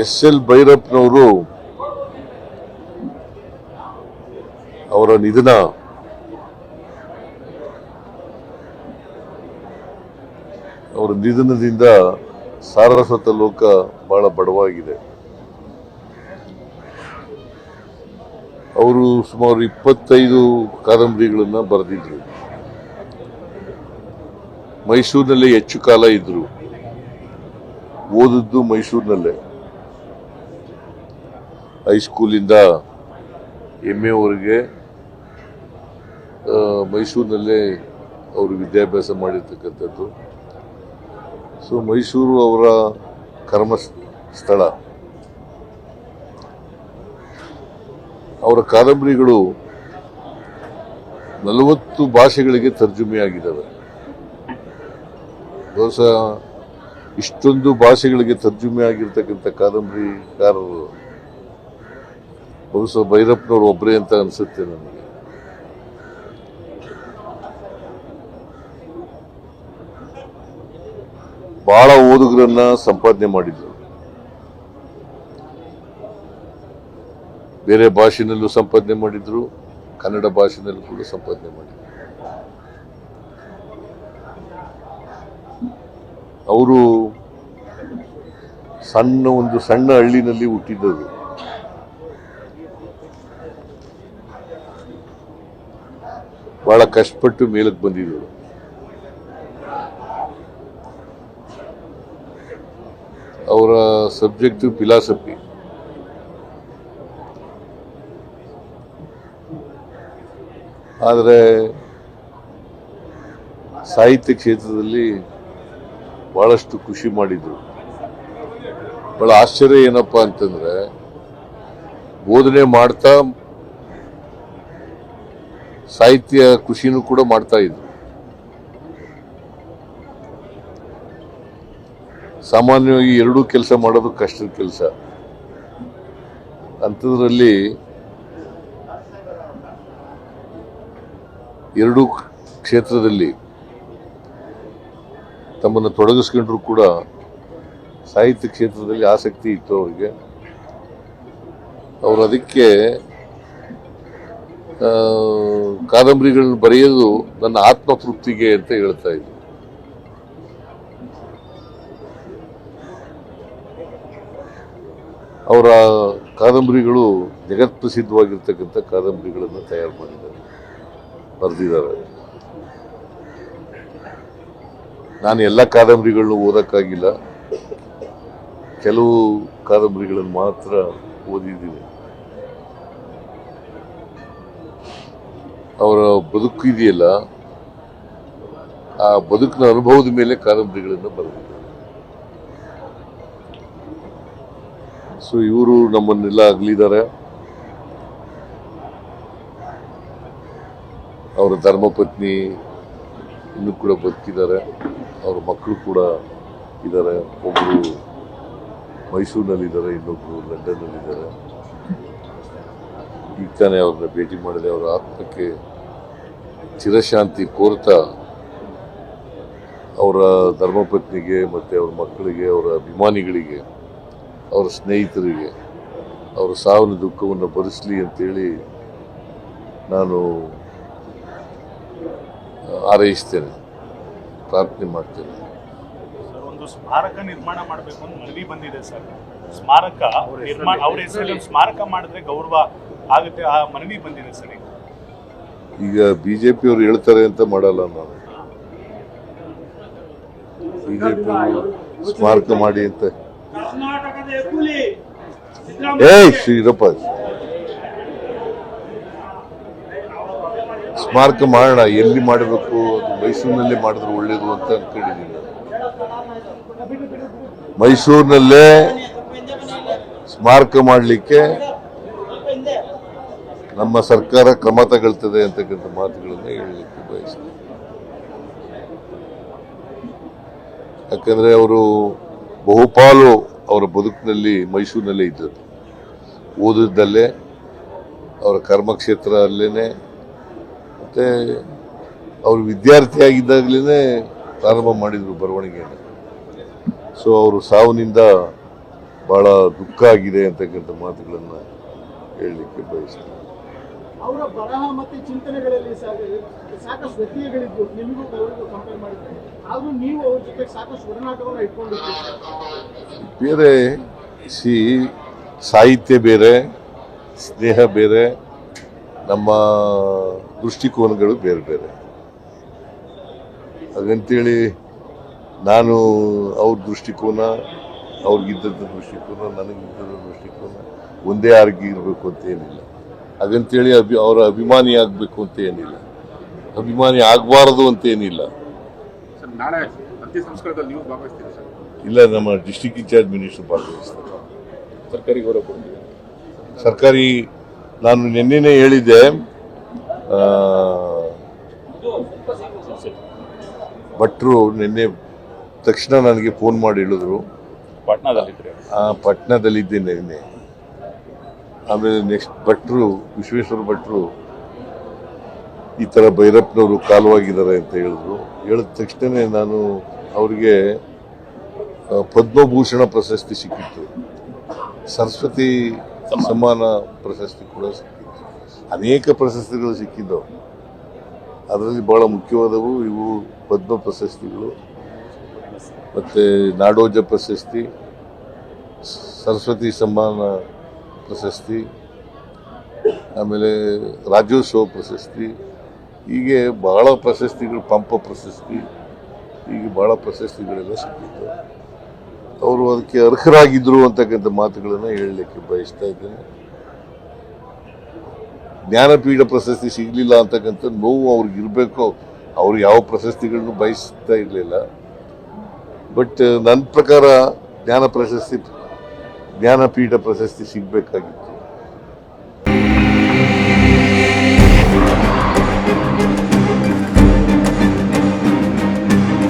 SL. ಭೈರಪ್ಪನವರು ಅವರ ನಿಧನ ಅವರ ನಿಧನದಿಂದ ಸಾರಸ್ವತ ಲೋಕ ಬಹಳ ಬಡವಾಗಿದೆ. ಅವರು ಸುಮಾರು 25 ಕಾದಂಬರಿಗಳನ್ನು ಬರೆದಿದ್ರು. ಮೈಸೂರಿನಲ್ಲೇ ಹೆಚ್ಚು ಕಾಲ ಇದ್ರು. ಓದಿದ್ದು ಮೈಸೂರಿನಲ್ಲೇ, ಹೈಸ್ಕೂಲಿಂದ MA ವರೆಗೆ ಮೈಸೂರಿನಲ್ಲೇ ಅವರು ವಿದ್ಯಾಭ್ಯಾಸ ಮಾಡಿರ್ತಕ್ಕಂಥದ್ದು. ಸೊ ಮೈಸೂರು ಅವರ ಕರ್ಮ ಸ್ಥಳ. ಅವರ ಕಾದಂಬರಿಗಳು 40 ಭಾಷೆಗಳಿಗೆ ತರ್ಜುಮೆಯಾಗಿದ್ದಾವೆ. ಬಹುಶಃ ಇಷ್ಟೊಂದು ಭಾಷೆಗಳಿಗೆ ತರ್ಜುಮೆ ಆಗಿರ್ತಕ್ಕಂಥ ಕಾದಂಬರಿಕಾರರು ಬಹುಶಃ ಭೈರಪ್ಪನವರು ಒಬ್ಬರೇ ಅಂತ ಅನ್ಸುತ್ತೆ ನನಗೆ. ಬಹಳ ಓದುಗರನ್ನ ಸಂಪಾದನೆ ಮಾಡಿದ್ರು. ಬೇರೆ ಭಾಷೆನಲ್ಲೂ ಸಂಪಾದನೆ ಮಾಡಿದ್ರು, ಕನ್ನಡ ಭಾಷೆನಲ್ಲೂ ಕೂಡ ಸಂಪಾದನೆ ಮಾಡಿದ್ರು. ಅವರು ಒಂದು ಸಣ್ಣ ಹಳ್ಳಿನಲ್ಲಿ ಹುಟ್ಟಿದ್ದರು. ಬಹಳ ಕಷ್ಟಪಟ್ಟು ಮೇಲಕ್ಕೆ ಬಂದಿದ್ದರು. ಅವರ ಸಬ್ಜೆಕ್ಟ್ ಫಿಲಾಸಫಿ. ಆದರೆ ಸಾಹಿತ್ಯ ಕ್ಷೇತ್ರದಲ್ಲಿ ಬಹಳಷ್ಟು ಖುಷಿ ಮಾಡಿದ್ರು. ಬಹಳ ಆಶ್ಚರ್ಯ ಏನಪ್ಪಾ ಅಂತಂದ್ರೆ, ಬೋಧನೆ ಮಾಡ್ತಾ ಸಾಹಿತ್ಯ ಖುಷಿನೂ ಕೂಡ ಮಾಡ್ತಾ ಇದ್ರು. ಸಾಮಾನ್ಯವಾಗಿ ಎರಡೂ ಕೆಲಸ ಮಾಡೋದು ಕಷ್ಟದ ಕೆಲಸ. ಅಂಥದ್ರಲ್ಲಿ ಎರಡೂ ಕ್ಷೇತ್ರದಲ್ಲಿ ತಮ್ಮನ್ನು ತೊಡಗಿಸ್ಕೊಂಡ್ರು ಕೂಡ ಸಾಹಿತ್ಯ ಕ್ಷೇತ್ರದಲ್ಲಿ ಆಸಕ್ತಿ ಇತ್ತು ಅವರಿಗೆ. ಅವರು ಅದಕ್ಕೆ ಕಾದಂಬರಿಗಳನ್ನು ಬರೆಯೋದು ನನ್ನ ಆತ್ಮತೃಪ್ತಿಗೆ ಅಂತ ಹೇಳ್ತಾ ಇದ್ರು. ಅವರ ಕಾದಂಬರಿಗಳು ಜಗತ್ ಪ್ರಸಿದ್ಧವಾಗಿರ್ತಕ್ಕಂಥ ಕಾದಂಬರಿಗಳನ್ನು ತಯಾರು ಮಾಡಿದ್ದಾರೆ, ಬರೆದಿದ್ದಾರೆ. ನಾನು ಎಲ್ಲ ಕಾದಂಬರಿಗಳನ್ನು ಓದಕ್ಕಾಗಿಲ್ಲ, ಕೆಲವು ಕಾದಂಬರಿಗಳನ್ನು ಮಾತ್ರ ಓದಿದ್ದೀನಿ. ಅವರ ಬದುಕು ಇದೆಯಲ್ಲ, ಆ ಬದುಕಿನ ಅನುಭವದ ಮೇಲೆ ಕಾದಂಬರಿಗಳನ್ನು ಬರೆದಿದ್ದಾರೆ. ಸೊ ಇವರು ನಮ್ಮನ್ನೆಲ್ಲ ಅಗಲಿದ್ದಾರೆ. ಅವರ ಧರ್ಮಪತ್ನಿ ಇನ್ನೂ ಕೂಡ ಬದುಕಿದ್ದಾರೆ. ಅವರ ಮಕ್ಕಳು ಕೂಡ ಇದ್ದಾರೆ. ಒಬ್ಬರು ಮೈಸೂರಿನಲ್ಲಿದ್ದಾರೆ, ಇನ್ನೊಬ್ಬರು ಲಂಡನ್ನಲ್ಲಿದ್ದಾರೆ. ಈಗ ತಾನೇ ಅವ್ರನ್ನ ಭೇಟಿ ಮಾಡಿದೆ. ಅವರ ಆತ್ಮಕ್ಕೆ ಚಿರಶಾಂತಿ ಕೋರ್ತಾ ಅವರ ಧರ್ಮಪತ್ನಿಗೆ ಮತ್ತು ಅವರ ಮಕ್ಕಳಿಗೆ, ಅವರ ಅಭಿಮಾನಿಗಳಿಗೆ, ಅವರ ಸ್ನೇಹಿತರಿಗೆ ಅವರ ಸಾವಿನ ದುಃಖವನ್ನು ಭರಿಸಲಿ ಅಂತೇಳಿ ನಾನು ಹಾರೈಸ್ತೇನೆ, ಪ್ರಾರ್ಥನೆ ಮಾಡ್ತೇನೆ. ಒಂದು ಸ್ಮಾರಕ ನಿರ್ಮಾಣ ಮಾಡಬೇಕು ಅಂತ ಮನವಿ ಬಂದಿದೆ ಸರ್. ಸ್ಮಾರಕ ನಿರ್ಮಾಣ ಅವ್ರ ಹೆಸರಲ್ಲಿ ಸ್ಮಾರಕ ಮಾಡಿದ್ರೆ ಗೌರವ ಆಗುತ್ತೆ, ಆ ಮನವಿ ಬಂದಿದೆ ಸರ್. ಈಗ ಬಿಜೆಪಿ ಅವರು ಹೇಳ್ತಾರೆ ಅಂತ ಮಾಡಲ್ಲ ನಾನು. ಬಿಜೆಪಿ ಸ್ಮಾರಕ ಮಾಡಿ ಅಂತ ಶ್ರೀರಪ್ಪ ಸ್ಮಾರಕ ಮಾಡೋಣ. ಎಲ್ಲಿ ಮಾಡಬೇಕು, ಅದು ಮೈಸೂರಿನಲ್ಲಿ ಮಾಡಿದ್ರೆ ಒಳ್ಳೇದು ಅಂತ ಅನ್ಕೊಂಡಿದ್ದೀನಿ. ಮೈಸೂರಿನಲ್ಲೇ ಸ್ಮಾರಕ ಮಾಡಲಿಕ್ಕೆ ನಮ್ಮ ಸರ್ಕಾರ ಕ್ರಮ ತಗೊಳ್ತದೆ ಅಂತಕ್ಕಂಥ ಮಾತುಗಳನ್ನು ಹೇಳಲಿಕ್ಕೆ ಬಯಸ್ತೀನಿ. ಯಾಕಂದ್ರೆ ಅವರು ಬಹುಪಾಲು ಅವರ ಬದುಕಿನಲ್ಲಿ ಮೈಸೂರಿನಲ್ಲೇ ಇದ್ದದ್ದು. ಓದಿದ್ದಲ್ಲೇ, ಅವರ ಕರ್ಮಕ್ಷೇತ್ರ ಅಲ್ಲೇನೆ, ಮತ್ತೆ ಅವರು ವಿದ್ಯಾರ್ಥಿಯಾಗಿದ್ದಾಗಲೇ ಪ್ರಾರಂಭ ಮಾಡಿದ್ರು ಬರವಣಿಗೆಯನ್ನು. ಸೊ ಅವರು ಸಾವಿನಿಂದ ಬಹಳ ದುಃಖ ಆಗಿದೆ ಅಂತಕ್ಕಂಥ ಮಾತುಗಳನ್ನು ಹೇಳಲಿಕ್ಕೆ ಬಯಸ್ತೇನೆ. ಅವರ ಬರಹ ಮತ್ತು ಚಿಂತನೆಗಳಲ್ಲಿ ಸಾಕಷ್ಟು ವ್ಯತ್ಯಯಗಳಿದ್ದು ನಿಮಗೂ ಅವರಿಗೂ ಕಂಪೇರ್ ಮಾಡಿದ್ರೆ, ಆದರೂ ನೀವು ಅವ್ರ ಜೊತೆ ಸಾಕಷ್ಟು ಒಡನಾಟವನ್ನು ಇಟ್ಕೊಂಡಿದ್ದೀರಿ. ಬೇರೆ ಸಾಹಿತ್ಯ ಬೇರೆ, ಸ್ನೇಹ ಬೇರೆ, ನಮ್ಮ ದೃಷ್ಟಿಕೋನಗಳು ಬೇರೆ ಬೇರೆ. ಹಾಗಂತೇಳಿ ನಾನು ಅವ್ರ ದೃಷ್ಟಿಕೋನ, ಅವ್ರಿಗಿದ್ದಂಥ ದೃಷ್ಟಿಕೋನ, ನನಗಿದ್ದಂಥ ದೃಷ್ಟಿಕೋನ ಒಂದೇ ಆಗಿರಬೇಕು ಅಂತ ಏನಿಲ್ಲ. ಹಾಗಂತೇಳಿ ಅವರ ಅಭಿಮಾನಿ ಆಗಬೇಕು ಅಂತ ಏನಿಲ್ಲ, ಅಭಿಮಾನಿ ಆಗಬಾರದು ಅಂತ ಏನಿಲ್ಲ. ನಾಳೆ ಅಂತ್ಯ ಸಂಸ್ಕಾರದಲ್ಲಿ ನೀವು ಭಾಗವಹಿಸ್ತೀರಿ ಸರ್? ಇಲ್ಲ, ನಮ್ಮ ಡಿಸ್ಟ್ರಿಕ್ಟ್ ಇನ್ಚಾರ್ಜ್ ಮಿನಿಸ್ಟರ್ ಭಾಗವಹಿಸ್ತಾರೆ. ಸರ್ಕಾರಿ ಗೌರವ ಕೊಡ್ತೀವಿ. ಸರ್ಕಾರಿ ನಾನು ನಿನ್ನೆನೇ ಹೇಳಿದ್ದೆ, ಭಟ್ರು ನಿನ್ನೆ ತಕ್ಷಣ ನನಗೆ ಫೋನ್ ಮಾಡಿ ಹೇಳಿದ್ರು, ಪಟ್ನಾದಲ್ಲಿದ್ದೇನೆ ನಿನ್ನೆ. ಆಮೇಲೆ ನೆಕ್ಸ್ಟ್ ಭಟ್ರು, ವಿಶ್ವೇಶ್ವರ ಭಟ್ರು ಈ ಥರ ಭೈರಪ್ಪನವರು ಕಾಲವಾಗಿದ್ದಾರೆ ಅಂತ ಹೇಳಿದ್ರು. ಹೇಳಿದ ತಕ್ಷಣ ನಾನು ಅವರಿಗೆ ಪದ್ಮಭೂಷಣ ಪ್ರಶಸ್ತಿ ಸಿಕ್ಕಿತ್ತು, ಸರಸ್ವತಿ ಸಮ್ಮಾನ ಪ್ರಶಸ್ತಿ ಕೂಡ ಸಿಕ್ಕಿತ್ತು, ಅನೇಕ ಪ್ರಶಸ್ತಿಗಳು ಸಿಕ್ಕಿದ್ದವು. ಅದರಲ್ಲಿ ಬಹಳ ಮುಖ್ಯವಾದವು ಇವು ಪದ್ಮ ಪ್ರಶಸ್ತಿಗಳು, ಮತ್ತು ನಾಡೋಜ ಪ್ರಶಸ್ತಿ, ಸರಸ್ವತಿ ಸಮ್ಮಾನ ಪ್ರಶಸ್ತಿ, ಆಮೇಲೆ ರಾಜ್ಯೋತ್ಸವ ಪ್ರಶಸ್ತಿ, ಹೀಗೆ ಬಹಳ ಪ್ರಶಸ್ತಿಗಳು, ಪಂಪ ಪ್ರಶಸ್ತಿ, ಹೀಗೆ ಬಹಳ ಪ್ರಶಸ್ತಿಗಳೆಲ್ಲ ಸಿಕ್ಕಿತ್ತು. ಅವರು ಅದಕ್ಕೆ ಅರ್ಹರಾಗಿದ್ದರು ಅಂತಕ್ಕಂಥ ಮಾತುಗಳನ್ನು ಹೇಳಲಿಕ್ಕೆ ಬಯಸ್ತಾ ಇದ್ದೇನೆ. ಜ್ಞಾನಪೀಠ ಪ್ರಶಸ್ತಿ ಸಿಗಲಿಲ್ಲ ಅಂತಕ್ಕಂಥ ನೋವು ಅವ್ರಿಗಿರಬೇಕು. ಅವರು ಯಾವ ಪ್ರಶಸ್ತಿಗಳನ್ನು ಬಯಸ್ತಾ ಇರಲಿಲ್ಲ. ಬಟ್ ನನ್ನ ಪ್ರಕಾರ ಜ್ಞಾನಪೀಠ ಪ್ರಶಸ್ತಿ ಸಿಗಬೇಕಾಗಿತ್ತು.